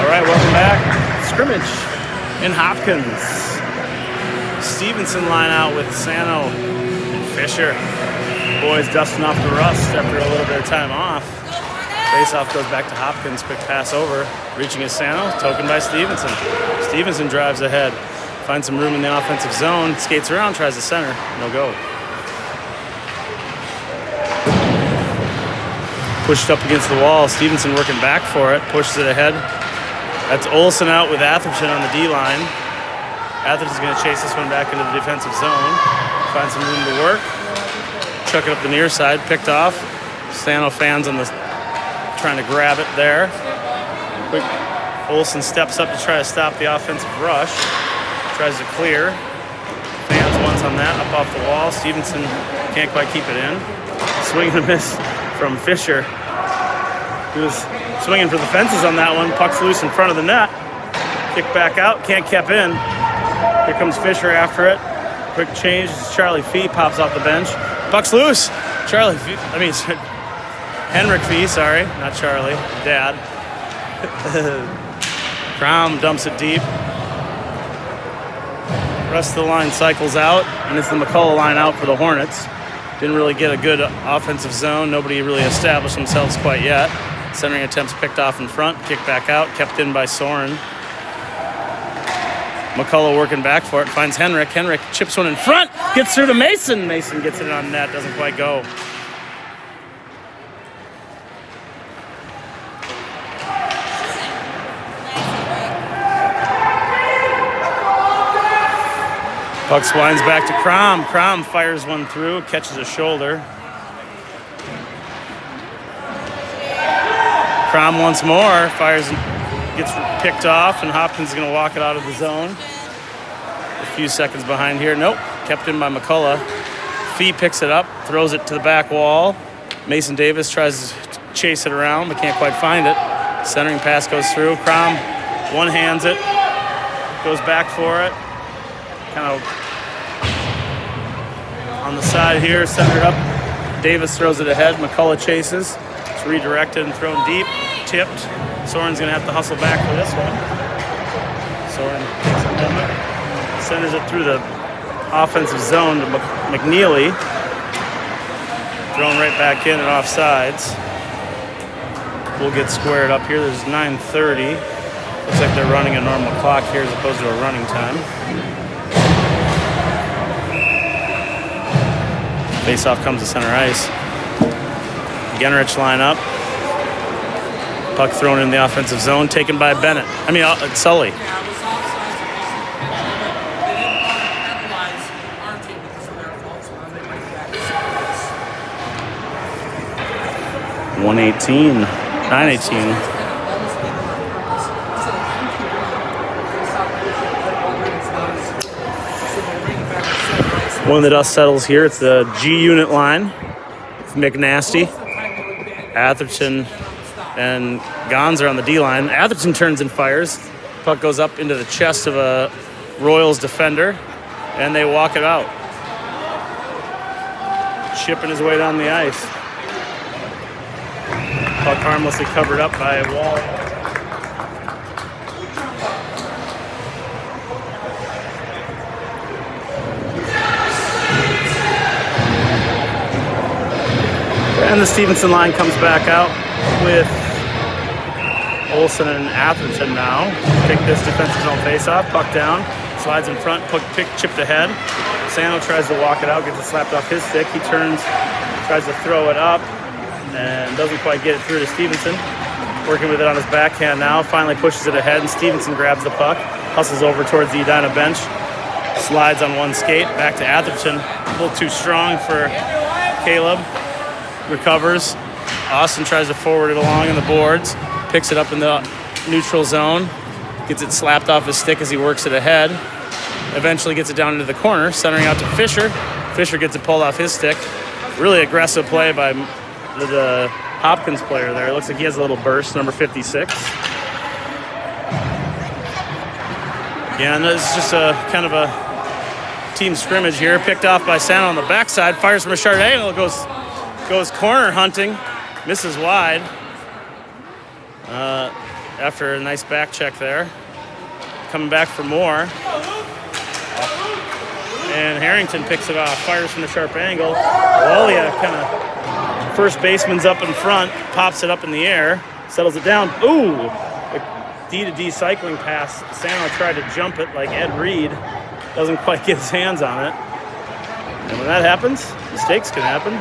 right, welcome back. Scrimmage in Hopkins. Stevenson line out with Sano and Fisher. Boys dusting off the rust after a little bit of time off. Face-off goes back to Hopkins. Quick pass over. Reaching is Sano. Token by Stevenson. Stevenson drives ahead. Finds some room in the offensive zone. Skates around. Tries the center. No go. Pushed up against the wall. Stevenson working back for it. Pushes it ahead. That's Olsen out with Atherton on the D-line. Atherton's going to chase this one back into the defensive zone. Find some room to work. Chuck it up the near side. Picked off. Sano fans on the trying to grab it there. Quick. Olsen steps up to try to stop the offensive rush. Tries to clear. Fans once on that. Up off the wall. Stevenson can't quite keep it in. Swing and a miss from Fisher. He was swinging for the fences on that one. Puck's loose in front of the net. Kick back out. Can't keep in. Here comes Fisher after it. Quick change. Charlie Fee pops off the bench. Puck's loose. Henrik Fee, sorry. Not Charlie. Dad. Crom dumps it deep. Rest of the line cycles out. And it's the McCullough line out for the Hornets. Didn't really get a good offensive zone. Nobody really established themselves quite yet. Centering attempts picked off in front. Kick back out. Kept in by Soren. McCullough working back for it. Finds Henrik. Henrik chips one in front. Gets through to Mason. Mason gets it on net. Doesn't quite go. Puck swines back to Crom. Crom fires one through, catches a shoulder. Crom once more, fires, gets picked off, and Hopkins is going to walk it out of the zone. A few seconds behind here. Nope, kept in by McCullough. Fee picks it up, throws it to the back wall. Mason Davis tries to chase it around, but can't quite find it. Centering pass goes through. Crom one-hands it, goes back for it. Kind of on the side here, centered up. Davis throws it ahead. McCullough chases. It's redirected and thrown deep. Tipped. Soren's going to have to hustle back for this one. Soren takes it down. Centers it through the offensive zone to McNeely. Thrown right back in and off sides. We'll get squared up here. There's 9:30. Looks like they're running a normal clock here as opposed to a running time. Face-off comes to center ice. Genrich line up. Puck thrown in the offensive zone, taken by Bennett. Sully. .918. When the dust settles here, it's the G unit line with McNasty, Atherton, and Gons are on the D line. Atherton turns and fires. Puck goes up into the chest of a Royals defender, and they walk it out. Chipping his way down the ice. Puck harmlessly covered up by a wall. And the Stevenson line comes back out with Olsen and Atherton now. Take this defensive zone face-off. Puck down. Slides in front. Puck chipped ahead. Sano tries to walk it out. Gets it slapped off his stick. He turns, tries to throw it up, and doesn't quite get it through to Stevenson. Working with it on his backhand now. Finally pushes it ahead, and Stevenson grabs the puck. Hustles over towards the Edina bench. Slides on one skate. Back to Atherton. A little too strong for Caleb. Recovers. Austin tries to forward it along in the boards. Picks it up in the neutral zone. Gets it slapped off his stick as he works it ahead. Eventually gets it down into the corner, centering out to Fisher. Fisher gets it pulled off his stick. Really aggressive play by the Hopkins player there. It looks like he has a little burst, number 56. Yeah, and this is just a kind of a team scrimmage here. Picked off by Santa on the backside. Fires from a short angle. Goes corner hunting. Misses wide. after a nice back check there. Coming back for more. And Harrington picks it off, fires from the sharp angle. Walia kind of, first baseman's up in front, pops it up in the air, settles it down. Ooh! A D-to-D cycling pass. Sano tried to jump it like Ed Reed. Doesn't quite get his hands on it. And when that happens, mistakes can happen.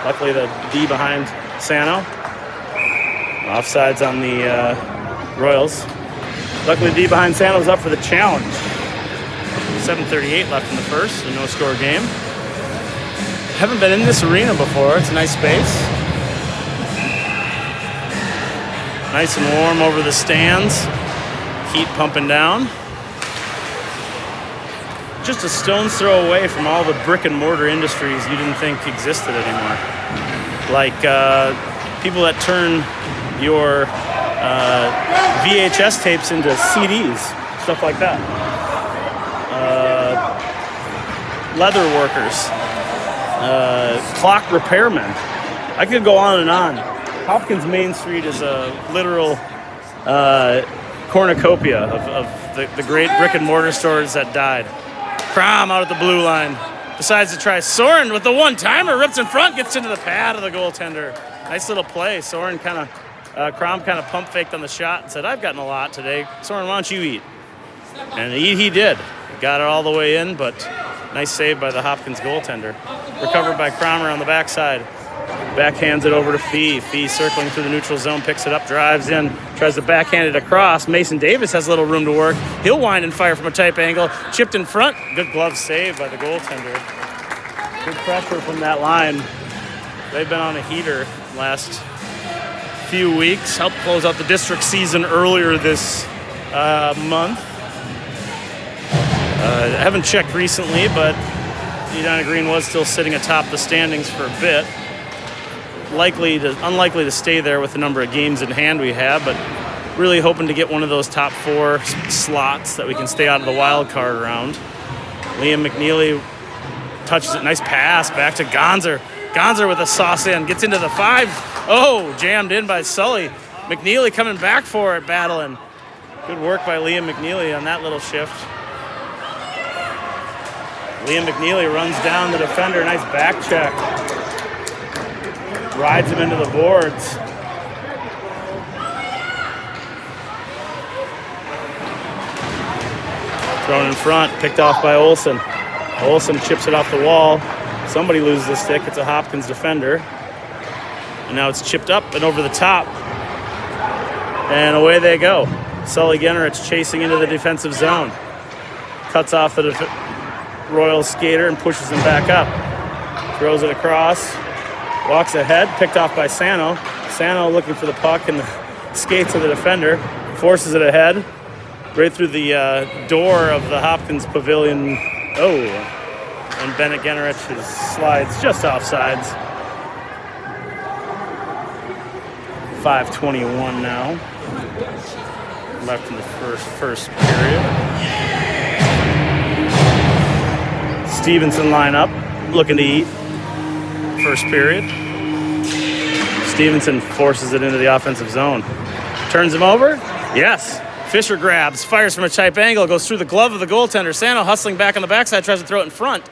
Luckily, the D behind Sano. Offsides on the Royals. Luckily, the D behind Sano is up for the challenge. 7:38 left in the first, a no-score game. Haven't been in this arena before. It's a nice space. Nice and warm over the stands. Heat pumping down. Just a stone's throw away from all the brick and mortar industries you didn't think existed anymore. Like people that turn your VHS tapes into CDs, stuff like that. Leather workers, clock repairmen. I could go on and on. Hopkins Main Street is a literal cornucopia of the great brick and mortar stores that died. Crom out at the blue line. Decides to try Soren with the one-timer. Rips in front, gets into the pad of the goaltender. Nice little play. Soren Crom kind of pump faked on the shot and said, I've gotten a lot today. Soren, why don't you eat? And eat he did. Got it all the way in, but nice save by the Hopkins goaltender. Recovered by Cromer on the backside. Backhands it over to Fee. Fee circling through the neutral zone, picks it up, drives in, tries to backhand it across. Mason Davis has a little room to work. He'll wind and fire from a tight angle. Chipped in front. Good glove save by the goaltender. Good pressure from that line. They've been on a heater last few weeks. Helped close out the district season earlier this month. I haven't checked recently, but Edina Green was still sitting atop the standings for a bit. Unlikely to stay there with the number of games in hand we have, but really hoping to get one of those top 4 slots that we can stay out of the wild card round. Liam McNeely touches it. Nice pass back to Gonzer. Gonzer with a sauce in. Gets into the 5. Oh, jammed in by Sully. McNeely coming back for it, battling. Good work by Liam McNeely on that little shift. Liam McNeely runs down the defender. Nice back check. Rides him into the boards. Thrown in front, picked off by Olsen. Olsen chips it off the wall. Somebody loses the stick. It's a Hopkins defender. And now it's chipped up and over the top. And away they go. Sully Genrich chasing into the defensive zone. Cuts off the Royals skater and pushes him back up. Throws it across. Walks ahead, picked off by Sano. Sano looking for the puck in the skates of the defender. Forces it ahead. Right through the door of the Hopkins pavilion. Oh, and Bennett Genrich slides just offsides. 5:21 now. Left in the first period. Stevenson line up, looking to eat. First period. Stevenson forces it into the offensive zone. Turns him over. Yes. Fisher grabs, fires from a tight angle, goes through the glove of the goaltender. Sano hustling back on the backside, tries to throw it in front.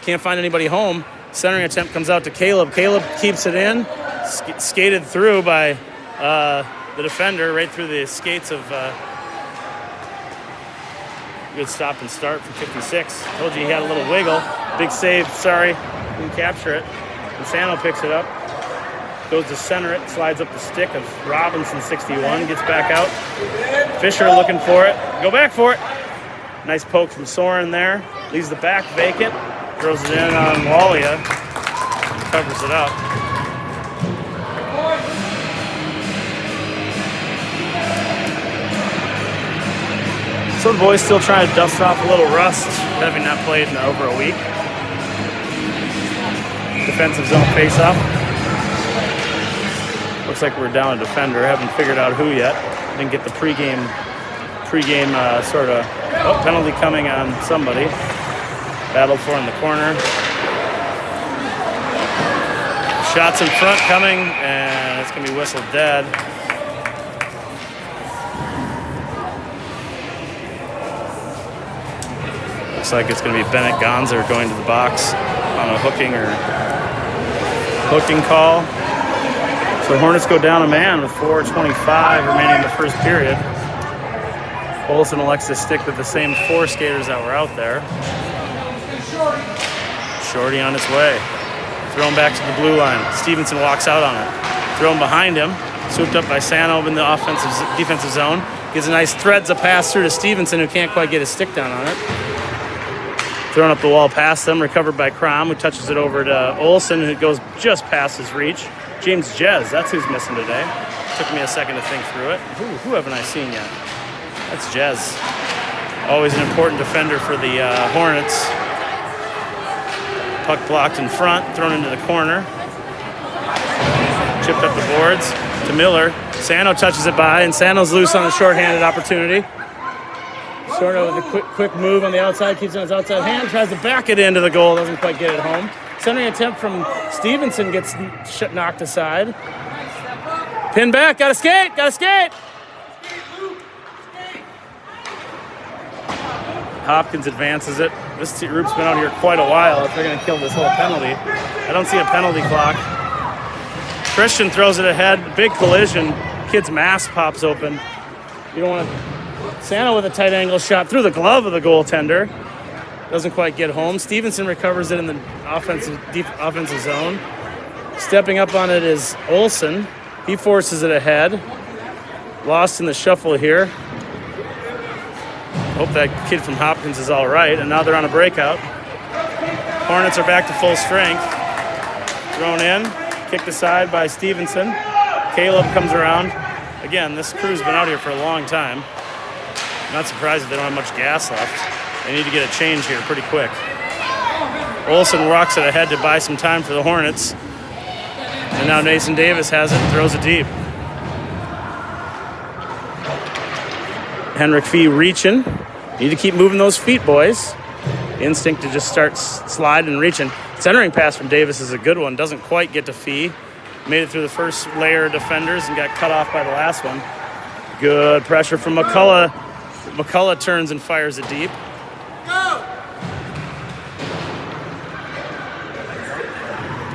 Can't find anybody home. Centering attempt comes out to Caleb. Caleb keeps it in. Skated through by the defender, right through the skates of... Good stop and start from 56. Told you he had a little wiggle. Big save, sorry. Didn't capture it. And Sano picks it up. Goes to center it, slides up the stick of Robinson, 61, gets back out. Fisher looking for it. Go back for it. Nice poke from Soren there. Leaves the back vacant. Throws it in on Walia. Covers it up. So the boys still trying to dust off a little rust, having not played in over a week. Defensive zone face-off. Looks like we're down a defender. Haven't figured out who yet. Didn't get the pregame sort of penalty coming on somebody. Battled for in the corner. Shots in front coming, and it's going to be whistled dead. Looks like it's going to be Bennett Gonzer going to the box on a hooking call. So the Hornets go down a man with 4:25 remaining in the first period. Olsen elects to stick with the same 4 skaters that were out there. Shorty on its way. Thrown back to the blue line. Stevenson walks out on it. Thrown behind him. Swooped up by Sano in the defensive zone. Gives a nice threads a pass through to Stevenson, who can't quite get his stick down on it. Thrown up the wall past them. Recovered by Crom, who touches it over to Olsen, who goes just past his reach. James Jez, that's who's missing today. Took me a second to think through it. Who haven't I seen yet? That's Jez. Always an important defender for the Hornets. Puck blocked in front, thrown into the corner. Chipped up the boards to Miller. Sano touches it by, and Sano's loose on a shorthanded opportunity. Sorno with a quick move on the outside, keeps it on his outside hand, tries to back it into the goal, doesn't quite get it home. Centering attempt from Stevenson gets knocked aside. Pin back, gotta skate! Hopkins advances it. This group's been out here quite a while if they're going to kill this whole penalty. I don't see a penalty clock. Christian throws it ahead. Big collision. Kid's mask pops open. You don't want to... Sano with a tight angle shot through the glove of the goaltender. Doesn't quite get home. Stevenson recovers it in the offensive zone. Stepping up on it is Olsen. He forces it ahead. Lost in the shuffle here. Hope that kid from Hopkins is all right, and now they're on a breakout. Hornets are back to full strength. Thrown in, kicked aside by Stevenson. Caleb comes around. Again, this crew's been out here for a long time. Not surprised if they don't have much gas left. They need to get a change here pretty quick. Olsen rocks it ahead to buy some time for the Hornets. And now Nathan Davis has it, throws it deep. Henrik Fee reaching. Need to keep moving those feet, boys. Instinct to just start sliding and reaching. Centering pass from Davis is a good one. Doesn't quite get to Fee. Made it through the first layer of defenders and got cut off by the last one. Good pressure from McCullough. McCullough turns and fires it deep.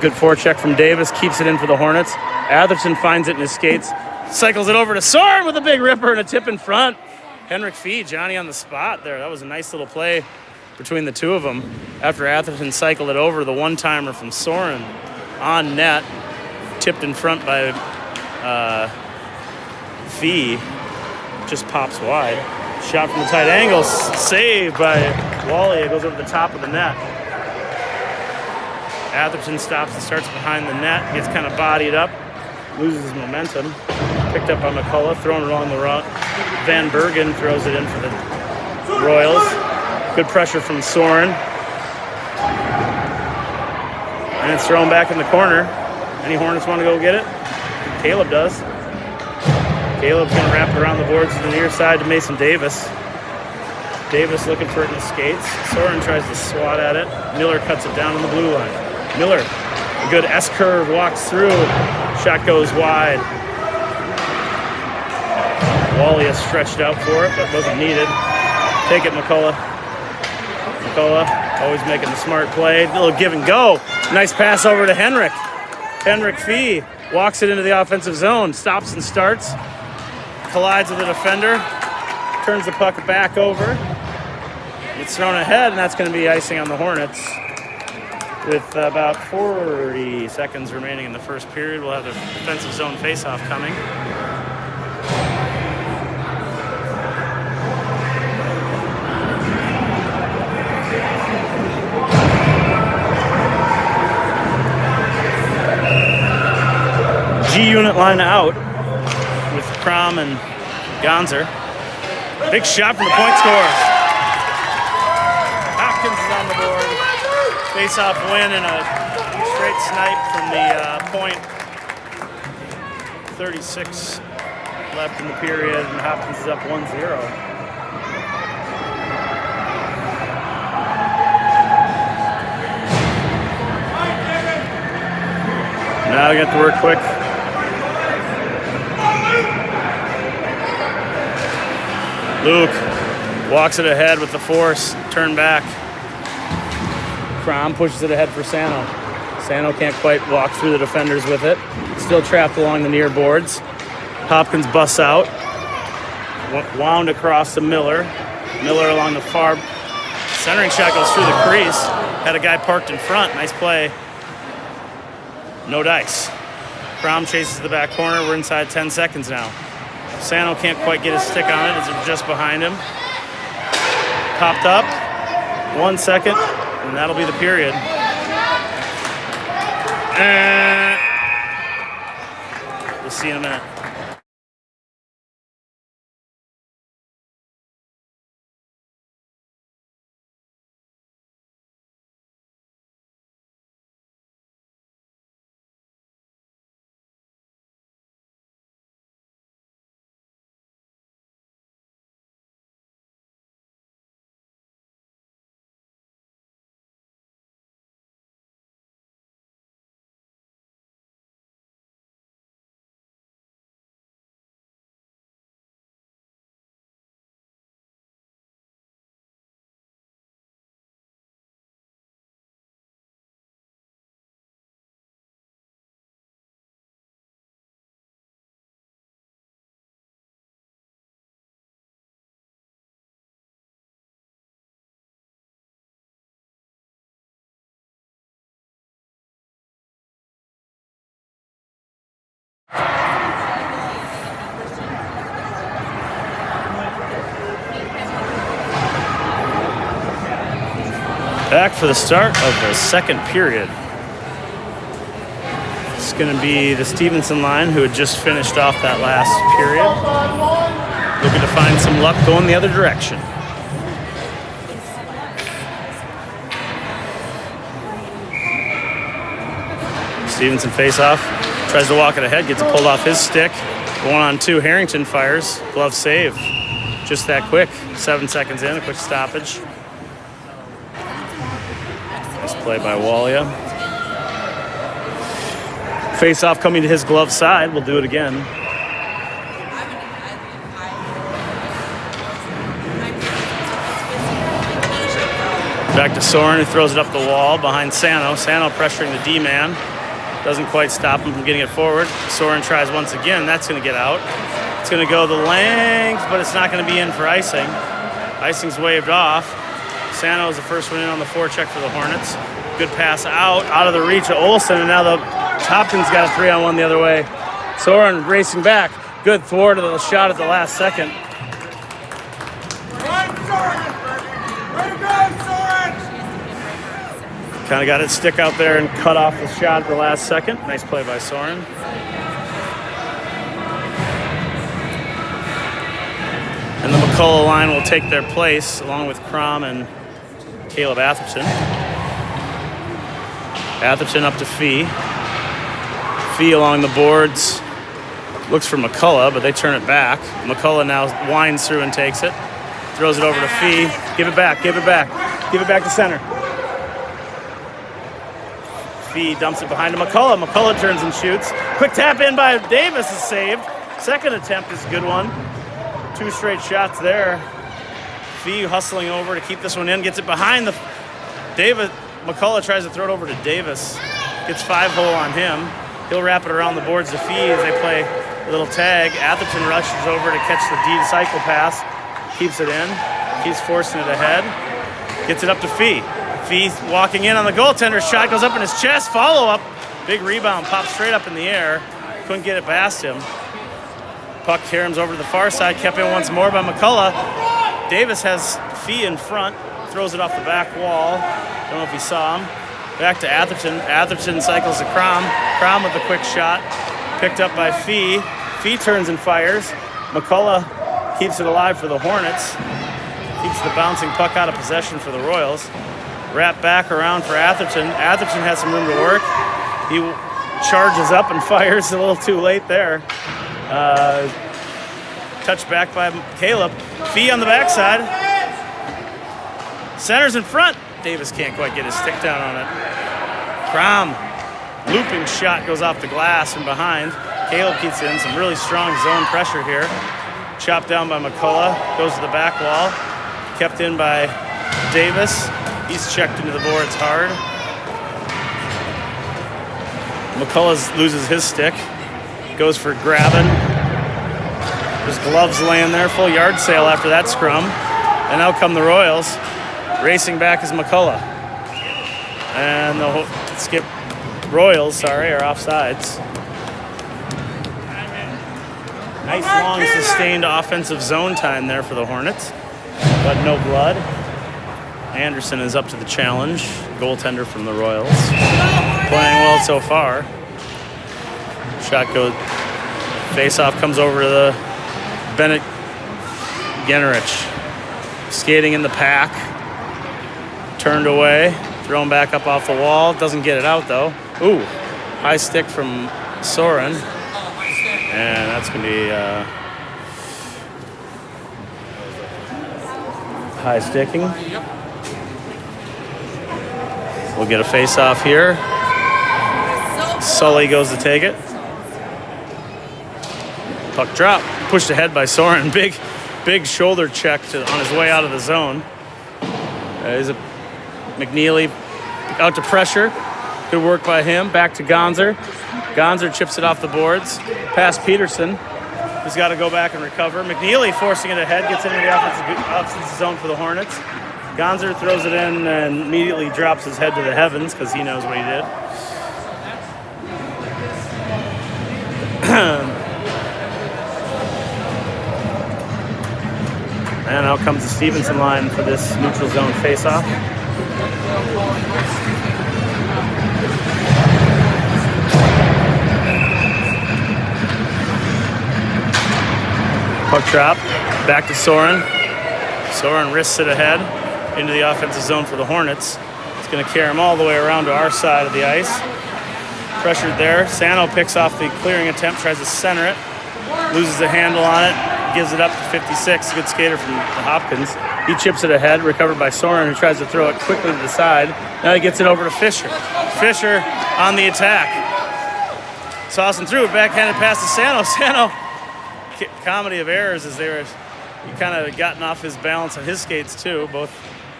Good forecheck from Davis. Keeps it in for the Hornets. Atherton finds it in his skates. Cycles it over to Soren with a big ripper and a tip in front. Henrik Fee, Johnny on the spot there. That was a nice little play between the two of them. After Atherton cycled it over, the one-timer from Soren on net. Tipped in front by Fee. Just pops wide. Shot from the tight angle. Saved by Wally. It goes over the top of the net. Atherton stops and starts behind the net. Gets kind of bodied up. Loses his momentum. Picked up by McCullough, thrown it along the route. Van Bergen throws it in for the Royals. Good pressure from Soren. And it's thrown back in the corner. Any Hornets want to go get it? Caleb does. Caleb's going to wrap it around the boards to the near side to Mason Davis. Davis looking for it in the skates. Soren tries to swat at it. Miller cuts it down on the blue line. Miller, a good S-curve, walks through. Shot goes wide. Wally is stretched out for it, but wasn't needed. Take it, McCullough. McCullough always making the smart play. A little give and go. Nice pass over to Henrik. Henrik Fee walks it into the offensive zone. Stops and starts. Collides with the defender. Turns the puck back over. It's thrown ahead, and that's going to be icing on the Hornets. With about 40 seconds remaining in the first period, we'll have the defensive zone faceoff coming. G unit line out with Crom and Gonzer. Big shot from the point scorers. Hopkins is on the board. Face-off win and a straight snipe from the point. 36 left in the period, and Hopkins is up 1-0. Now we got to work quick. Luke Walks it ahead with the force. Turn back. Crom pushes it ahead for Sano. Sano can't quite walk through the defenders with it. Still trapped along the near boards. Hopkins busts out. Wound across to Miller. Miller along the far. Centering shot goes through the crease. Had a guy parked in front. Nice play. No dice. Crom chases the back corner. We're inside 10 seconds now. Sano can't quite get his stick on it. It's just behind him. Popped up. 1 second, and that'll be the period. We'll see in a minute. Back for the start of the second period. It's going to be the Stevenson line, who had just finished off that last period. Looking to find some luck going the other direction. Stevenson face-off. Tries to walk it ahead, gets it pulled off his stick. 1-on-2, Harrington fires. Glove save. Just that quick. 7 seconds in, a quick stoppage. Nice play by Walia. Face-off coming to his glove side. We'll do it again. Back to Soren, who throws it up the wall behind Sano. Sano pressuring the D-man. Doesn't quite stop him from getting it forward. Soren tries once again. That's going to get out. It's going to go the length, but it's not going to be in for icing. Icing's waved off. Sano is the first one in on the forecheck for the Hornets. Good pass out of the reach of Olsen, and now the Hopkins got a 3-on-1 the other way. Soren racing back. Good thwart of the shot at the last second. Kind of got its stick out there and cut off the shot at the last second. Nice play by Soren. And the McCullough line will take their place along with Crom and Caleb Atherton. Atherton up to Fee. Fee along the boards. Looks for McCullough, but they turn it back. McCullough now winds through and takes it. Throws it over to Fee. Give it back, give it back. Give it back to center. Fee dumps it behind to McCullough. McCullough turns and shoots. Quick tap in by Davis is saved. Second attempt is a good one. 2 straight shots there. Fee hustling over to keep this one in. Gets it behind the Davis. McCullough tries to throw it over to Davis. Gets 5-hole on him. He'll wrap it around the boards to Fee as they play a little tag. Atherton rushes over to catch the D cycle pass. Keeps it in. Keeps forcing it ahead. Gets it up to Fee. Fee walking in on the goaltender's shot. Goes up in his chest. Follow-up. Big rebound. Pops straight up in the air. Couldn't get it past him. Puck caroms over to the far side. Kept in once more by McCullough. Davis has Fee in front. Throws it off the back wall. Don't know if he saw him. Back to Atherton. Atherton cycles to Crom. Crom with a quick shot. Picked up by Fee. Fee turns and fires. McCullough keeps it alive for the Hornets. Keeps the bouncing puck out of possession for the Royals. Wrap back around for Atherton. Atherton has some room to work. He charges up and fires a little too late there. Touched back by Caleb. Fee on the backside. Center's in front. Davis can't quite get his stick down on it. Crom. Looping shot goes off the glass from behind. Caleb keeps in some really strong zone pressure here. Chopped down by McCullough. Goes to the back wall. kept in by Davis. He's checked into the boards hard. McCullough loses his stick. Goes for grabbing. There's gloves laying there. Full yard sale after that scrum. And out come the Royals. Racing back is McCullough. And the skip Royals, are offsides. Nice long sustained offensive zone time there for the Hornets, but no blood. Anderson is up to the challenge, goaltender from the Royals. Playing well so far. Shot goes, face-off comes over to the Bennett Genrich. Skating in the pack. Turned away, thrown back up off the wall. Doesn't get it out though. Ooh, high stick from Soren. And that's going to be high sticking. We'll get a face-off here. Sully goes to take it. Puck drop. Pushed ahead by Soren. Big shoulder check on his way out of the zone. McNeely out to pressure. Good work by him. Back to Gonzer. Gonzer chips it off the boards. Past Peterson. He's got to go back and recover. McNeely forcing it ahead. Gets into the offensive zone for the Hornets. Gonzer throws it in and immediately drops his head to the heavens because he knows what he did. And out comes the Stevenson line for this neutral zone face-off. Puck drop, back to Soren. Soren wrists it ahead into the offensive zone for the Hornets. It's going to carry him all the way around to our side of the ice. Pressured there. Sano picks off the clearing attempt, tries to center it. Loses the handle on it, gives it up to 56. Good skater from the Hopkins. He chips it ahead, recovered by Soren, who tries to throw it quickly to the side. Now he gets it over to Fisher. Fisher on the attack. Saucing through, backhanded pass to Sano. Sano, comedy of errors as he kind of gotten off his balance on his skates too. Both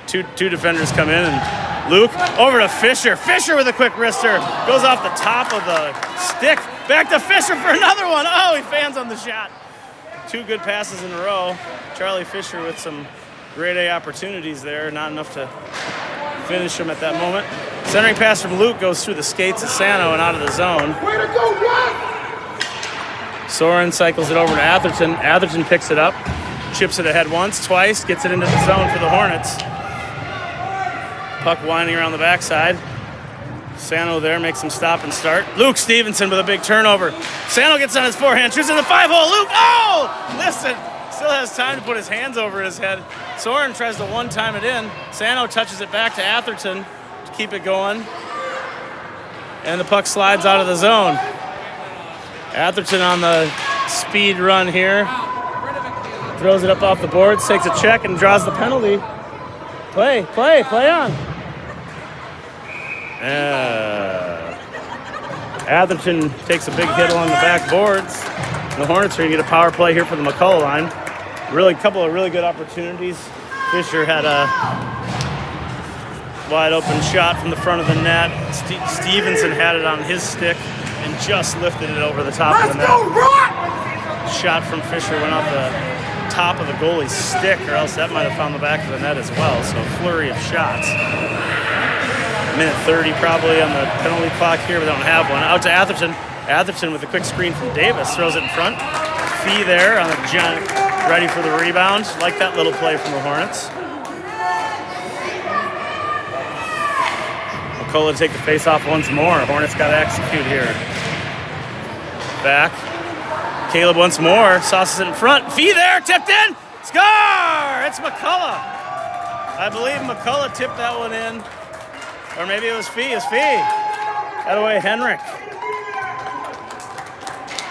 two defenders come in, and Luke over to Fisher. Fisher with a quick wrister. Goes off the top of the stick. Back to Fisher for another one. Oh, he fans on the shot. Two good passes in a row. Charlie Fisher with some grade A opportunities there. Not enough to finish him at that moment. Centering pass from Luke goes through the skates of Sano and out of the zone. Way to go, Rock! Soren cycles it over to Atherton. Atherton picks it up, chips it ahead once, twice, gets it into the zone for the Hornets. Puck winding around the backside. Sano there makes him stop and start. Luke Stevenson with a big turnover. Sano gets on his forehand, shoots in the 5-hole. Luke, oh! Listen, still has time to put his hands over his head. Soren tries to one-time it in. Sano touches it back to Atherton to keep it going. And the puck slides out of the zone. Atherton on the speed run here. Throws it up off the boards, takes a check, and draws the penalty. Play on. Atherton takes a big hit along the back boards. The Hornets are going to get a power play here for the McCullough line. Couple of really good opportunities. Fisher had a wide open shot from the front of the net. Stevenson had it on his stick and just lifted it over the top of the net. Shot from Fisher went off the top of the goalie's stick, or else that might have found the back of the net as well. So a flurry of shots. Minute 30 probably on the penalty clock here. We don't have one. Out to Atherton. Atherton with a quick screen from Davis. Throws it in front. Fee there on the giant, ready for the rebound. Like that little play from the Hornets. McCullough to take the face-off once more. Hornets got to execute here. Back. Caleb once more. Sauces it in front. Fee there. Tipped in. Score! It's McCullough. I believe McCullough tipped that one in. Or maybe it was Fee. It's Fee. That away, Henrik.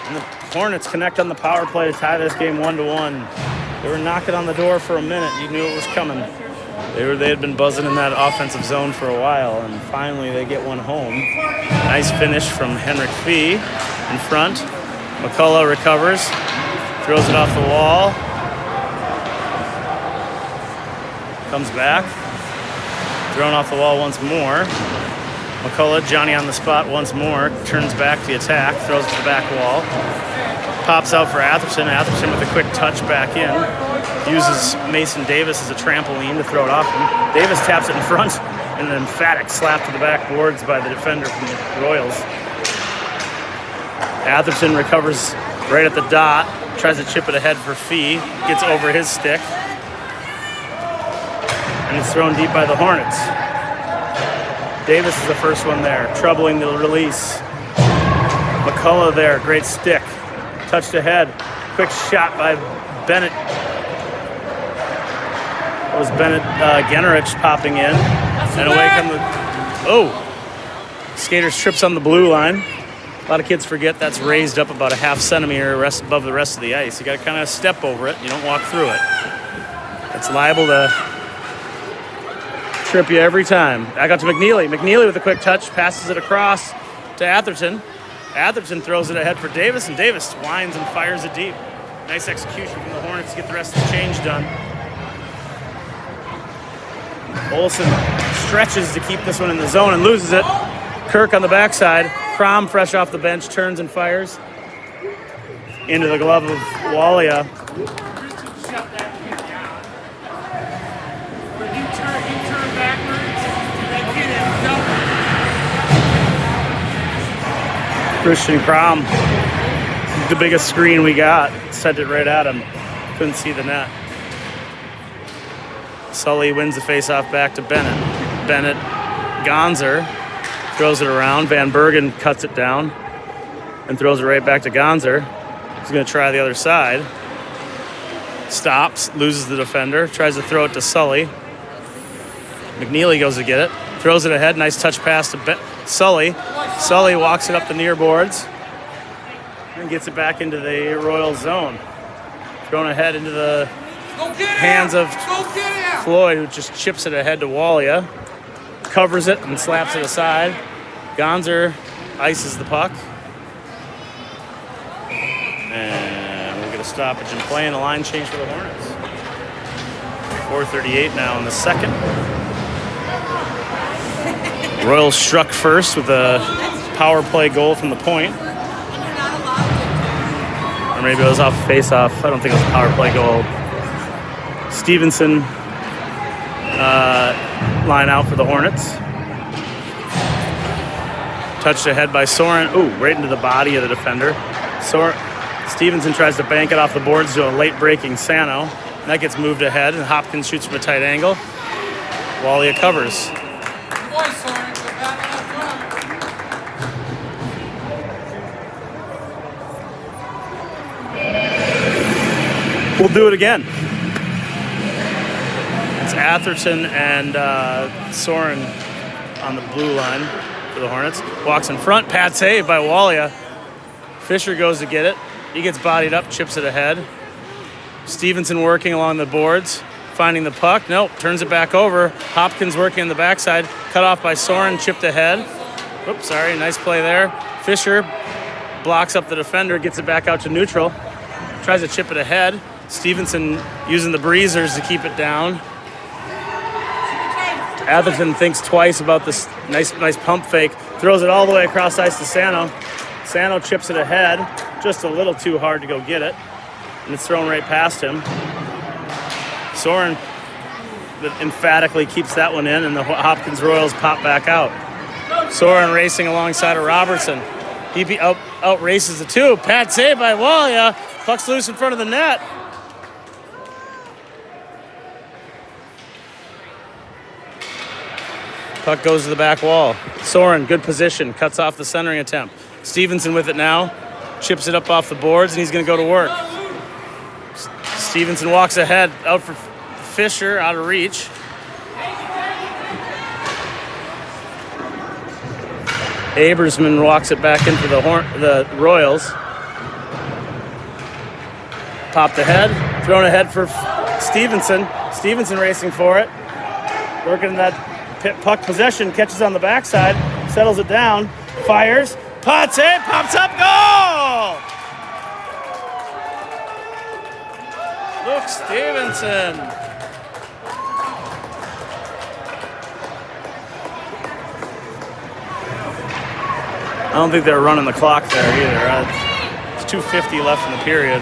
And the Hornets connect on the power play to tie this game 1-1. They were knocking on the door for a minute. You knew it was coming. They had been buzzing in that offensive zone for a while, and finally they get one home. Nice finish from Henrik Fee in front. McCullough recovers, throws it off the wall. Comes back. Thrown off the wall once more. McCullough, Johnny on the spot once more. Turns back to the attack. Throws to the back wall. Pops out for Atherton. Atherton with a quick touch back in. Uses Mason Davis as a trampoline to throw it off him. Davis taps it in front. And an emphatic slap to the backboards by the defender from the Royals. Atherton recovers right at the dot. Tries to chip it ahead for Fee. Gets over his stick. And it's thrown deep by the Hornets. Davis is the first one there, troubling the release. McCullough there, great stick. Touched ahead. Quick shot by Bennett. It was Bennett Gennerich popping in. And away come the... Oh! Skaters trips on the blue line. A lot of kids forget that's raised up about a half centimeter above the rest of the ice. You got to kind of step over it. You don't walk through it. It's liable to trip you every time. I got to McNeely. McNeely with a quick touch, passes it across to Atherton. Atherton throws it ahead for Davis, and Davis winds and fires it deep. Nice execution from the Hornets to get the rest of the change done. Olsen stretches to keep this one in the zone and loses it. Kirk on the backside. Crom, fresh off the bench, turns and fires into the glove of Walia. Christian Crom, the biggest screen we got, sent it right at him. Couldn't see the net. Sully wins the faceoff back to Bennett. Bennett, Gonzer throws it around. Van Bergen cuts it down and throws it right back to Gonzer. He's going to try the other side. Stops, loses the defender, tries to throw it to Sully. McNeely goes to get it, throws it ahead. Nice touch pass to Sully. Sully walks it up the near boards and gets it back into the Royal zone. Thrown ahead into the hands of Floyd, who just chips it ahead to Walia. Covers it and slaps it aside. Gonzer ices the puck. And we'll get a stoppage in play and a line change for the Hornets. 4:38 now in the second. Royals struck first with a power play goal from the point. Or maybe it was off face-off. I don't think it was a power play goal. Stevenson line out for the Hornets. Touched ahead by Soren. Ooh, right into the body of the defender. Stevenson tries to bank it off the boards to a late breaking Sano. That gets moved ahead, and Hopkins shoots from a tight angle. Walia covers. We'll do it again. It's Atherton and Soren on the blue line for the Hornets. Walks in front, pad save by Walia. Fisher goes to get it. He gets bodied up, chips it ahead. Stevenson working along the boards, finding the puck. Nope, turns it back over. Hopkins working on the backside. Cut off by Soren, chipped ahead. Oops, sorry, nice play there. Fisher blocks up the defender, gets it back out to neutral. Tries to chip it ahead. Stevenson using the breezers to keep it down. Atherton thinks twice about this nice pump fake. Throws it all the way across ice to Sano. Sano chips it ahead. Just a little too hard to go get it. And it's thrown right past him. Soren emphatically keeps that one in, and the Hopkins Royals pop back out. Soren racing alongside of Robertson. He out races the two. Pad save by Walia. Puck's loose in front of the net. Puck goes to the back wall. Soren, good position, cuts off the centering attempt. Stevenson with it now, chips it up off the boards, and he's going to go to work. Stevenson walks ahead, out for Fisher, out of reach. Abersman walks it back into the Royals. Popped ahead, thrown ahead for Stevenson. Stevenson racing for it. Working that puck possession, catches on the backside, settles it down, fires, pots it, pops up, goal! Luke Stevenson. I don't think they're running the clock there either. It's 2:50 left in the period.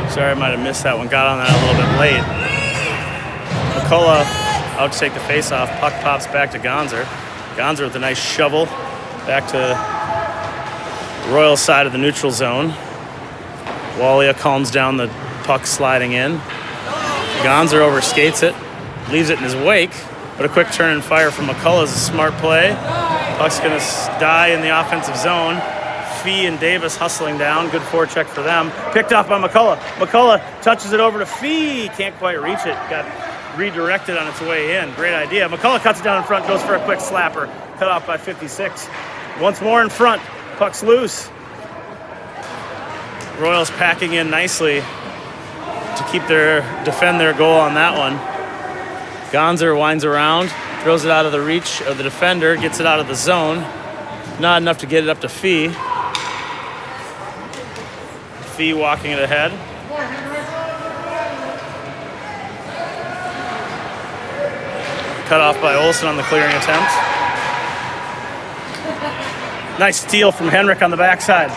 Sorry, I might have missed that one. Got on that a little bit late. McCullough out to take the face-off. Puck pops back to Gonzer. Gonzer with a nice shovel back to Royal side of the neutral zone. Walia calms down the puck sliding in. Gonzer overskates it, leaves it in his wake, but a quick turn and fire from McCullough is a smart play. Puck's gonna die in the offensive zone. Fee and Davis hustling down. Good forecheck for them. Picked off by McCullough. McCullough touches it over to Fee. Can't quite reach it. Got redirected on its way in. Great idea. McCullough cuts it down in front, goes for a quick slapper. Cut off by 56. Once more in front. Puck's loose. Royals packing in nicely to defend their goal on that one. Gonzer winds around, throws it out of the reach of the defender, gets it out of the zone. Not enough to get it up to Fee. Fee walking it ahead. Cut off by Olsen on the clearing attempt. Nice steal from Henrik on the backside.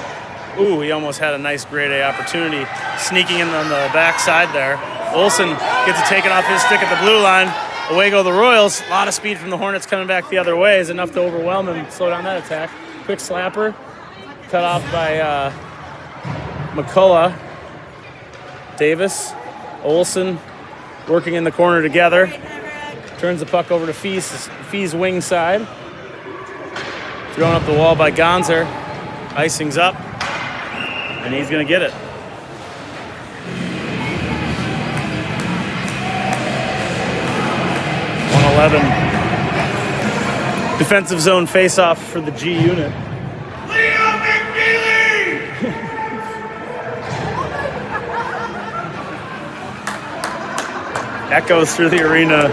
Ooh, he almost had a nice grade A opportunity. Sneaking in on the backside there. Olsen gets it taken off his stick at the blue line. Away go the Royals. A lot of speed from the Hornets coming back the other way is enough to overwhelm him, slow down that attack. Quick slapper. Cut off by McCullough. Davis, Olsen working in the corner together. Turns the puck over to Fee's wing side. Thrown up the wall by Gonzer. Icing's up. And he's going to get it. .111. Defensive zone face-off for the G unit. Liam McNeely! Echoes through the arena.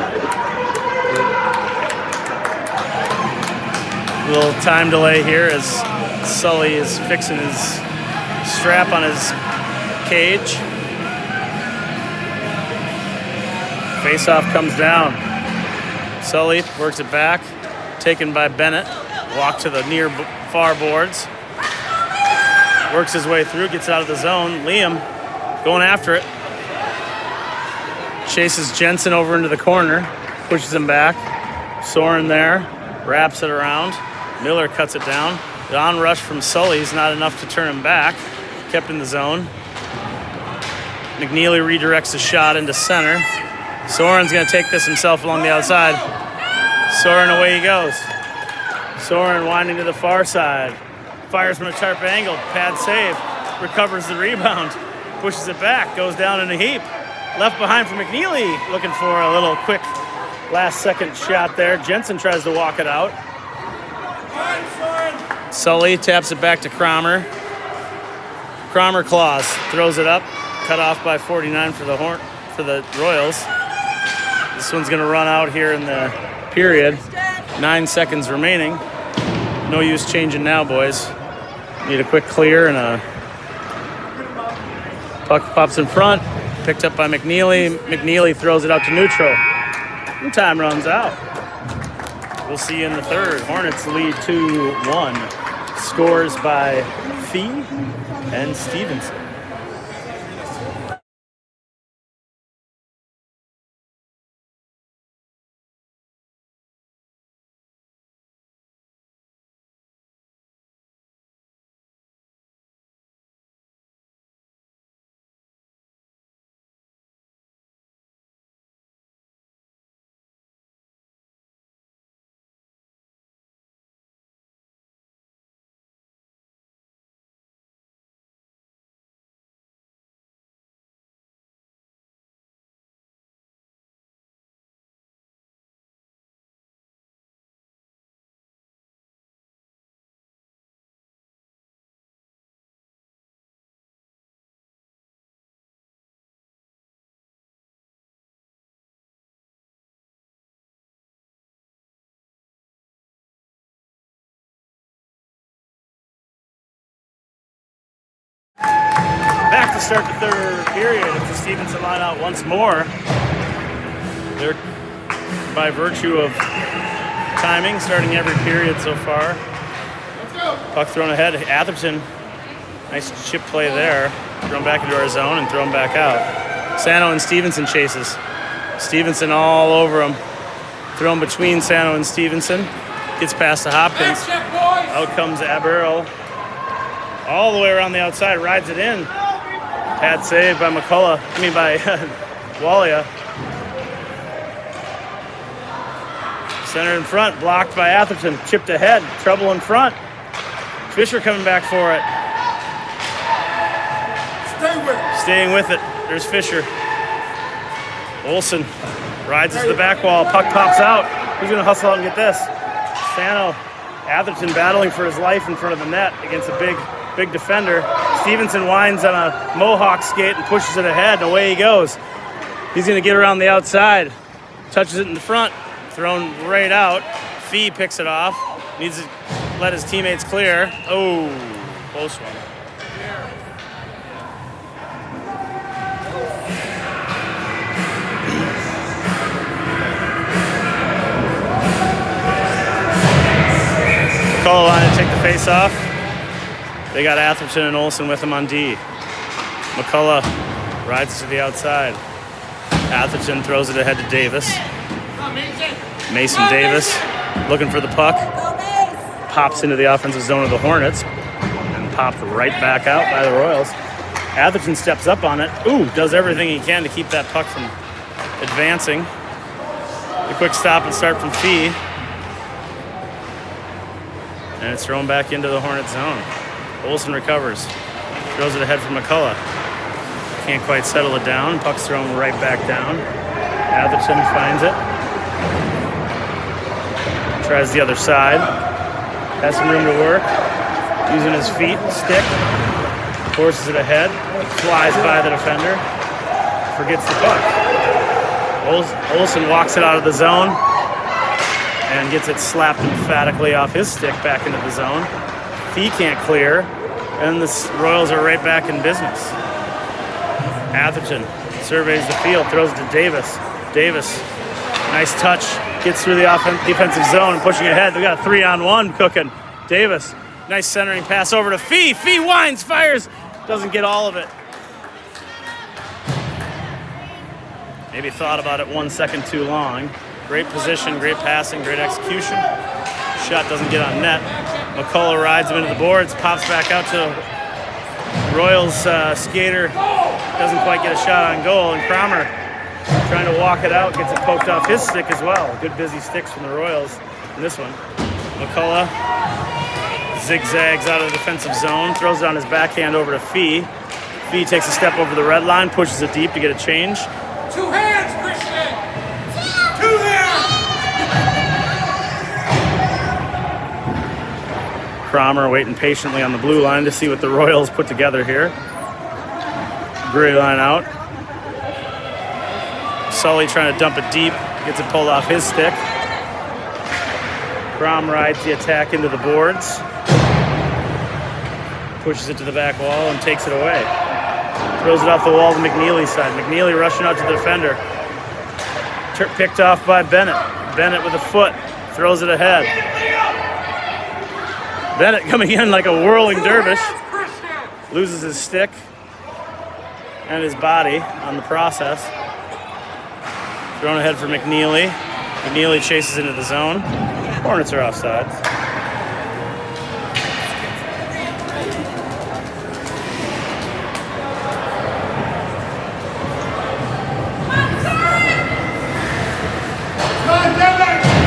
Little time delay here as Sully is fixing his strap on his cage. Face-off comes down. Sully works it back. Taken by Bennett. Walk to the near far boards. Works his way through, gets out of the zone. Liam going after it. Chases Jensen over into the corner. Pushes him back. Soren there. Wraps it around. Miller cuts it down. The on-rush from Sully's not enough to turn him back. Kept in the zone. McNeely redirects the shot into center. Soren's going to take this himself along the outside. Soren, away he goes. Soren winding to the far side. Fires from a sharp angle. Pad save. Recovers the rebound. Pushes it back. Goes down in a heap. Left behind for McNeely. Looking for a little quick last-second shot there. Jensen tries to walk it out. Sully taps it back to Cromer. Cromer claws, throws it up, cut off by 49 for the Royals. This one's going to run out here in the period. 9 seconds remaining. No use changing now, boys. Need a quick clear and a puck pops in front. Picked up by McNeely. McNeely throws it out to neutral. And time runs out. We'll see you in the third. Hornets lead 2-1. Scores by Fee and Stevenson. Back to start the third period. It's the Stevenson lineout once more. They're, by virtue of timing, starting every period so far. Let's go. Puck thrown ahead. Atherton, nice chip play there. Thrown back into our zone and thrown back out. Sano and Stevenson chases. Stevenson all over him. Thrown between Sano and Stevenson. Gets past to Hopkins. Out comes Aberl. All the way around the outside, rides it in. Pad save by McCullough. By Walia. Center in front, blocked by Atherton. Chipped ahead, trouble in front. Fisher coming back for it. Stay with it. Staying with it. There's Fisher. Olsen rides it to the back wall. Puck pops out. Who's going to hustle out and get this? Sano. Atherton battling for his life in front of the net against a big defender. Stevenson winds on a Mohawk skate and pushes it ahead, and away he goes. He's going to get around the outside. Touches it in the front. Thrown right out. Fee picks it off. Needs to let his teammates clear. Oh, close one. McCullough line to take the face off. They got Atherton and Olsen with him on D. McCullough rides to the outside. Atherton throws it ahead to Davis. Mason Davis looking for the puck. Pops into the offensive zone of the Hornets and popped right back out by the Royals. Atherton steps up on it. Ooh, does everything he can to keep that puck from advancing. A quick stop and start from Fee. And it's thrown back into the Hornet zone. Olsen recovers. Throws it ahead for McCullough. Can't quite settle it down. Puck's thrown right back down. Atherton finds it. Tries the other side. Has some room to work. Using his feet, stick. Forces it ahead. Flies by the defender. Forgets the puck. Olsen walks it out of the zone. And gets it slapped emphatically off his stick back into the zone. Fee can't clear, and the Royals are right back in business. Atherton surveys the field, throws it to Davis. Davis, nice touch, gets through the defensive zone, pushing ahead. We got a 3-on-1 cooking. Davis, nice centering pass over to Fee. Fee winds, fires, doesn't get all of it. Maybe thought about it 1 second too long. Great position, great passing, great execution. Shot doesn't get on net. McCullough rides him into the boards, pops back out to Royals skater. Doesn't quite get a shot on goal, and Cromer trying to walk it out, gets it poked off his stick as well. Good busy sticks from the Royals in this one. McCullough zigzags out of the defensive zone, throws it on his backhand over to Fee. Fee takes a step over the red line, pushes it deep to get a change. Two hands, Christian! Two hands! Cromer waiting patiently on the blue line to see what the Royals put together here. Gray line out. Sully trying to dump it deep, gets it pulled off his stick. Crom rides the attack into the boards. Pushes it to the back wall and takes it away. Throws it off the wall to McNeely's side. McNeely rushing out to the defender. Picked off by Bennett. Bennett with a foot. Throws it ahead. Bennett coming in like a whirling dervish. Loses his stick and his body on the process. Thrown ahead for McNeely. McNeely chases into the zone. Hornets are offsides.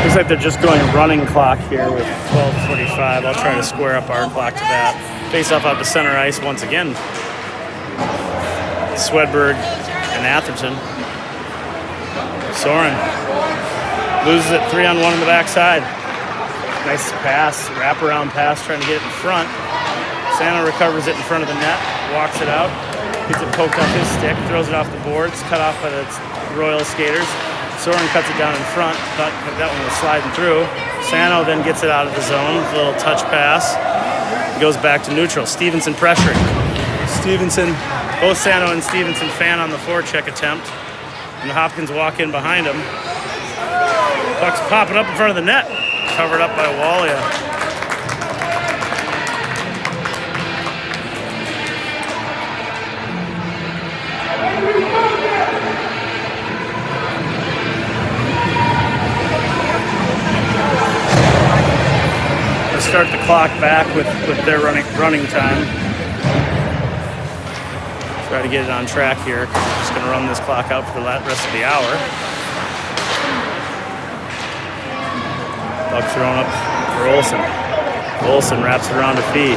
Looks like they're just going running clock here with 12:45. I'll try to square up our clock to that. Face off out to center ice once again. Swedberg and Atherton. Soren loses it 3-on-1 in the backside. Nice pass, wraparound pass, trying to get it in front. Sano recovers it in front of the net, walks it out, gets it poked off his stick, throws it off the boards, cut off by the Royal skaters. Soren cuts it down in front, thought that one was sliding through. Sano then gets it out of the zone, a little touch pass. Goes back to neutral. Stevenson pressuring. Stevenson, both Sano and Stevenson fan on the forecheck attempt. And the Hopkins walk in behind him. Puck's popping up in front of the net. Covered up by Walia. start the clock back with their running time. Try to get it on track here. Just going to run this clock out for the rest of the hour. Puck thrown up for Olsen. Olsen wraps it around to Fee.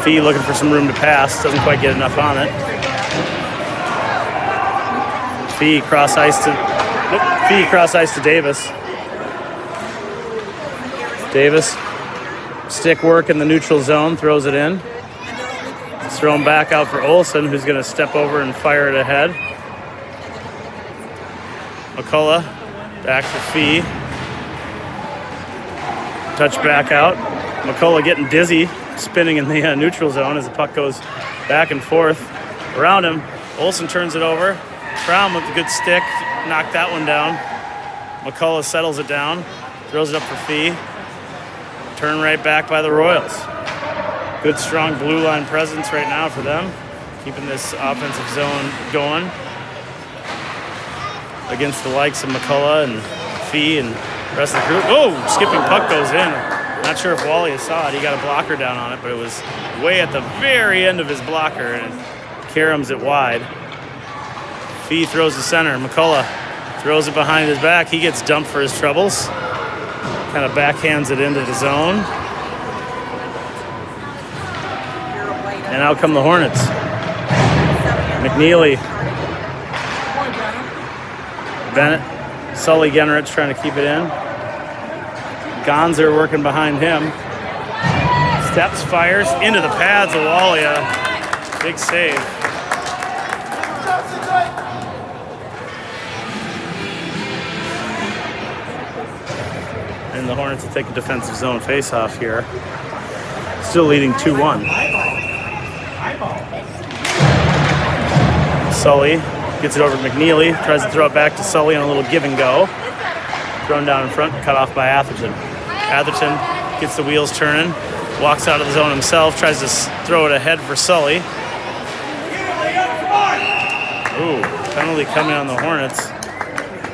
Fee looking for some room to pass. Doesn't quite get enough on it. Fee cross ice to Davis. Davis, stick work in the neutral zone, throws it in. It's thrown back out for Olsen, who's going to step over and fire it ahead. McCullough, back to Fee. Touch back out. McCullough getting dizzy, spinning in the neutral zone as the puck goes back and forth around him. Olsen turns it over. Crown with a good stick, knocked that one down. McCullough settles it down, throws it up for Fee. Turn right back by the Royals. Good, strong blue line presence right now for them, keeping this offensive zone going against the likes of McCullough and Fee and the rest of the crew. Oh, skipping puck goes in. Not sure if Wally saw it. He got a blocker down on it, but it was way at the very end of his blocker, and Karams it wide. Fee throws the center. McCullough throws it behind his back. He gets dumped for his troubles. Kind of backhands it into the zone. And out come the Hornets. McNeely. Bennett. Sully Genrich trying to keep it in. Gonzer working behind him. Steps, fires into the pads of Walia. Big save. And the Hornets will take a defensive zone face-off here. Still leading 2-1. Sully gets it over to McNeely. Tries to throw it back to Sully on a little give and go. Thrown down in front, cut off by Atherton. Atherton gets the wheels turning. Walks out of the zone himself. Tries to throw it ahead for Sully. Ooh, penalty coming on the Hornets.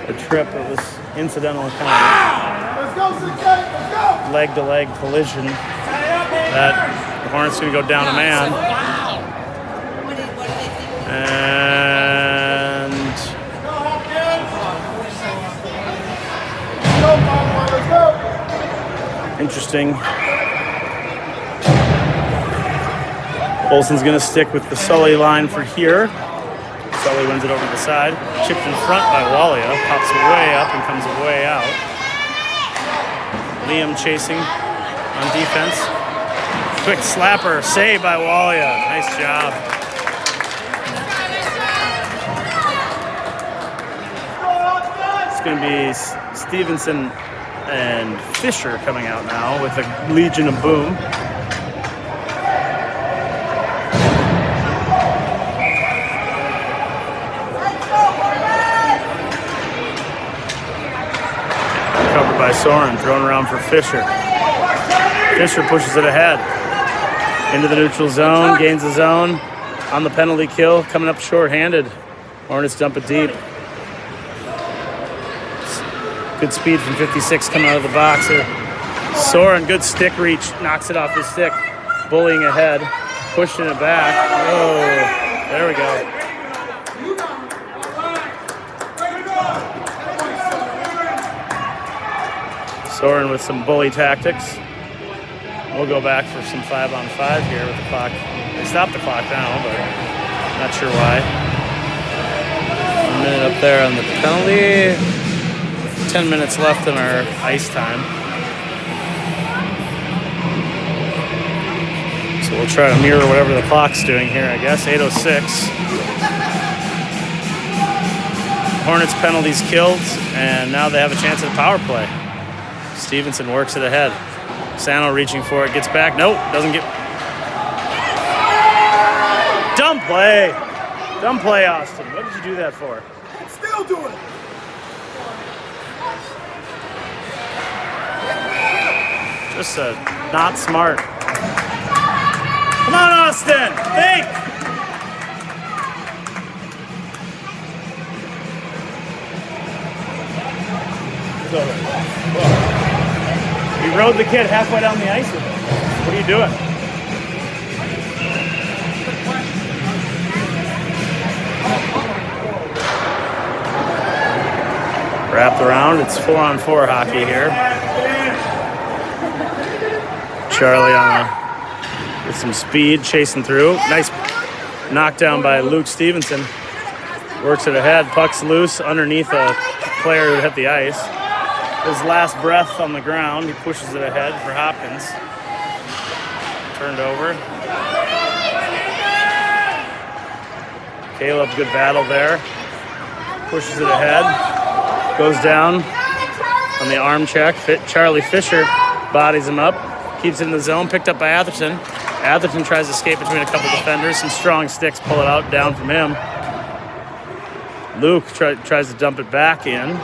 A trip. It was incidental penalty. Leg-to-leg collision. That the Hornets going to go down a man. And interesting. Olsen's going to stick with the Sully line for here. Sully wins it over the side. Chipped in front by Walia. Pops way up and comes way out. Liam chasing on defense. Quick slapper, save by Walia. Nice job. It's going to be Stevenson and Fisher coming out now with a Legion of Boom. Covered by Soren, thrown around for Fisher. Fisher pushes it ahead. Into the neutral zone, gains the zone. On the penalty kill, coming up short-handed. Hornets dump it deep. Good speed from 56 coming out of the box here. Soren, good stick reach, knocks it off his stick. Bullying ahead, pushing it back. Oh, there we go. Soren with some bully tactics. We'll go back for some 5-on-5 here with the clock. They stopped the clock now, but not sure why. 1 minute up there on the penalty. 10 minutes left in our ice time. So we'll try to mirror whatever the clock's doing here, I guess. 8:06. Hornets penalties killed, and now they have a chance at a power play. Stevenson works it ahead. Sano reaching for it, gets back. Nope, doesn't get. Dumb play. Dumb play, Austin. What did you do that for? Still doing it. Just not smart. Come on, Austin. Think. rode the kid halfway down the ice with it. What are you doing? Wrapped around. It's 4-on-4 hockey here. Charlie with some speed, chasing through. Nice knockdown by Luke Stevenson. Works it ahead. Puck's loose underneath a player who hit the ice. His last breath on the ground. He pushes it ahead for Hopkins. Turned over. Caleb, good battle there. Pushes it ahead. Goes down on the arm check. Charlie Fisher bodies him up. Keeps it in the zone. Picked up by Atherton. Atherton tries to escape between a couple defenders. Some strong sticks pull it out down from him. Luke tries to dump it back in.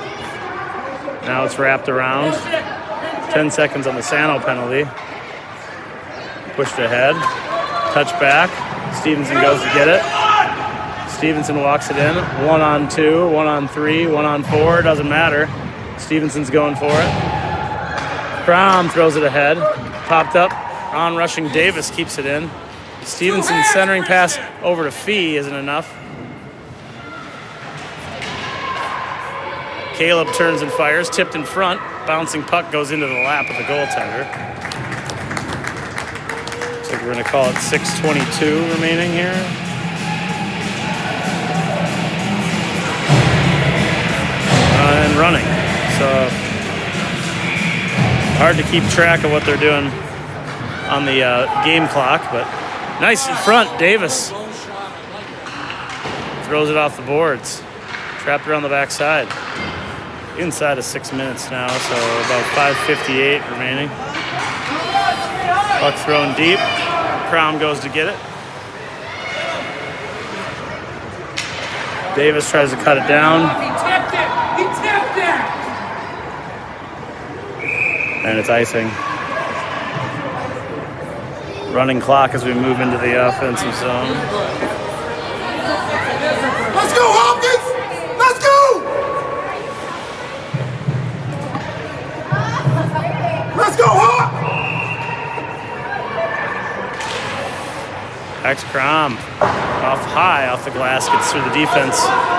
Now it's wrapped around. 10 seconds on the Sano penalty. Pushed ahead. Touch back. Stevenson goes to get it. Stevenson walks it in. 1-on-2, 1-on-3, 1-on-4. Doesn't matter. Stevenson's going for it. Crom throws it ahead. Popped up. On-rushing Davis keeps it in. Stevenson centering pass over to Fee isn't enough. Caleb turns and fires. Tipped in front. Bouncing puck goes into the lap of the goaltender. Looks like we're going to call it 6:22 remaining here. And running. So hard to keep track of what they're doing on the game clock, but nice in front. Davis throws it off the boards. Trapped around the backside. Inside of 6 minutes now, so about 5:58 remaining. Puck thrown deep. Crom goes to get it. Davis tries to cut it down. He tipped it! He tipped it! And it's icing. Running clock as we move into the offensive zone. Let's go, Hopkins! Let's go! Let's go, Hop! Back to Crom. Off the glass, gets through the defense.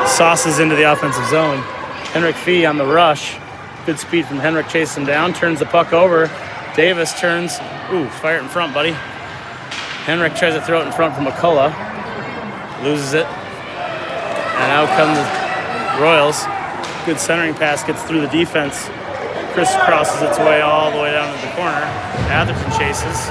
Sauces into the offensive zone. Henrik Fee on the rush. Good speed from Henrik, chases him down. Turns the puck over. Davis turns. Ooh, fire it in front, buddy. Henrik tries to throw it in front from McCullough. Loses it. And out come the Royals. Good centering pass, gets through the defense. Crisscrosses its way all the way down to the corner. Atherton chases.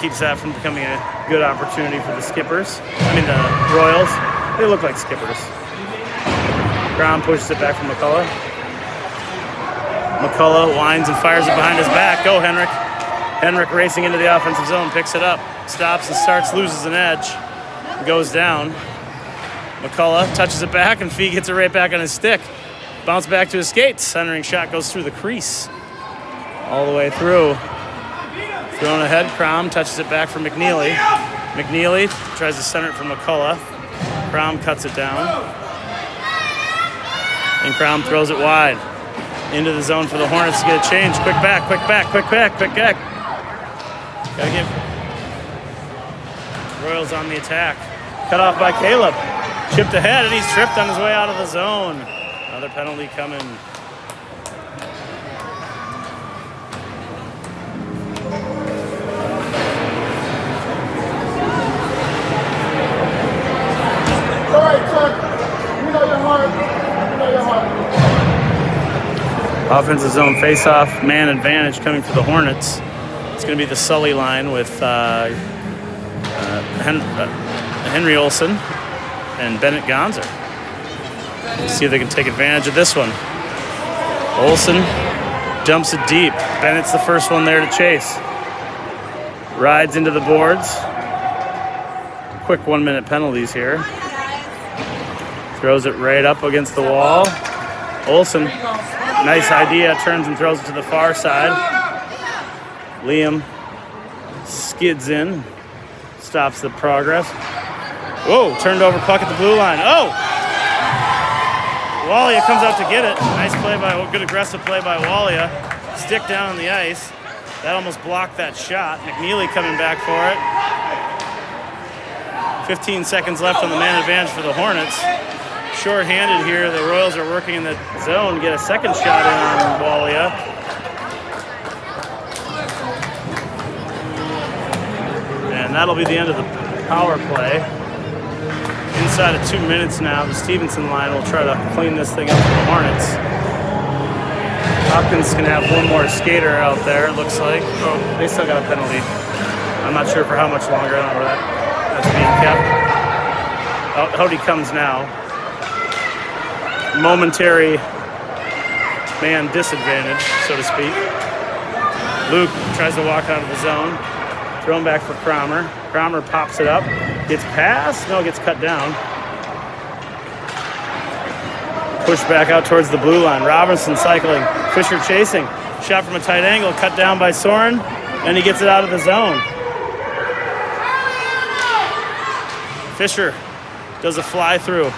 Keeps that from becoming a good opportunity for the Skippers. The Royals. They look like Skippers. Brown pushes it back from McCullough. McCullough winds and fires it behind his back. Go, Henrik. Henrik racing into the offensive zone, picks it up, stops and starts, loses an edge, goes down. McCullough touches it back, and Fee gets it right back on his stick. Bounce back to his skates. Centering shot goes through the crease. All the way through. Thrown ahead, Crom touches it back for McNeely. McNeely tries to center it from McCullough. Crom cuts it down. And Crom throws it wide. Into the zone for the Hornets to get a change. Quick back, quick back, quick back, quick back. Gotta get Royals on the attack. Cut off by Caleb. Chipped ahead, and he's tripped on his way out of the zone. Another penalty coming. All right, Chuck. You know your heart. You know your heart. Offensive zone face-off, man advantage coming for the Hornets. It's going to be the Sully line with Henry Olsen and Bennett Gonzer. See if they can take advantage of this one. Olsen dumps it deep. Bennett's the first one there to chase. Rides into the boards. Quick 1-minute penalties here. Throws it right up against the wall. Olsen, nice idea, turns and throws it to the far side. Liam skids in, stops the progress. Whoa, turned over puck at the blue line. Oh! Walia comes out to get it. Nice play by, good aggressive play by Walia. Stick down on the ice. That almost blocked that shot. McNeely coming back for it. 15 seconds left on the man advantage for the Hornets. Short-handed here. The Royals are working in the zone. Get a second shot in on Walia. And that'll be the end of the power play. Inside of 2 minutes now, the Stevenson line will try to clean this thing up for the Hornets. Hopkins can have one more skater out there, it looks like. Oh, they still got a penalty. I'm not sure for how much longer. I don't know where that's being kept. Oh, Hody comes now. Momentary man disadvantage, so to speak. Luke tries to walk out of the zone. Thrown back for Cromer. Cromer pops it up. Gets past? No, gets cut down. Pushed back out towards the blue line. Robinson cycling. Fisher chasing. Shot from a tight angle. Cut down by Soren. And he gets it out of the zone. Fisher does a fly through.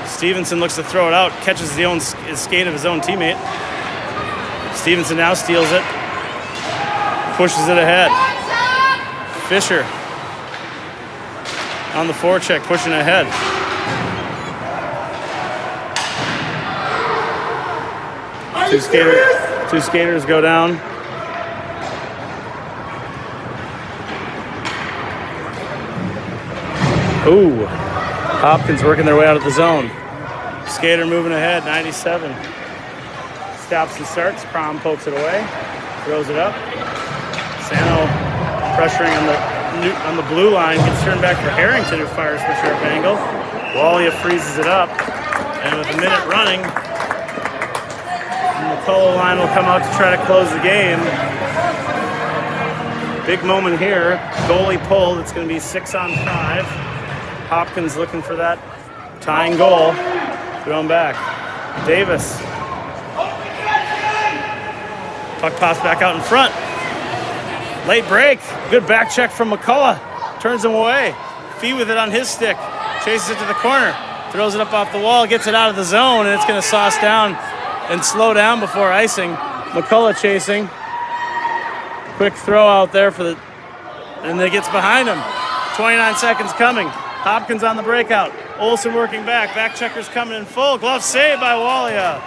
Stevenson looks to throw it out. Catches his skate of his own teammate. Stevenson now steals it. Pushes it ahead. Fisher on the forecheck, pushing ahead. Two skaters go down. Ooh, Hopkins working their way out of the zone. Skater moving ahead, 97. Stops and starts. Crom pokes it away, throws it up. Sano pressuring on the blue line, gets turned back for Harrington, who fires from a sharp angle. Walia freezes it up, and with a minute running, the McCullough line will come out to try to close the game. Big moment here. Goalie pulled. It's going to be 6-on-5. Hopkins looking for that tying goal. Thrown back. Davis. Puck pops back out in front. Late break. Good back check from McCullough. Turns him away. Fee with it on his stick. Chases it to the corner. Throws it up off the wall. Gets it out of the zone, and it's going to sauce down and slow down before icing. McCullough chasing. Quick throw out there and it gets behind him. 29 seconds coming. Hopkins on the breakout. Olsen working back. Back checker's coming in full. Glove save by Walia.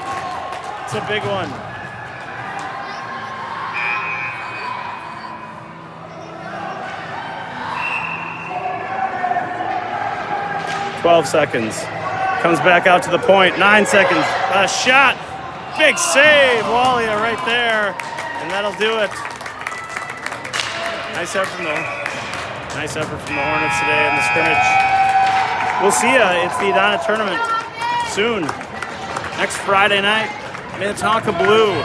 It's a big one. seconds. Comes back out to the point. 9 seconds. A shot. Big save. Walia right there. And that'll do it. Nice effort from the Hornets today in the scrimmage. We'll see ya. It's the Edina tournament soon. Next Friday night, Minnetonka Blue.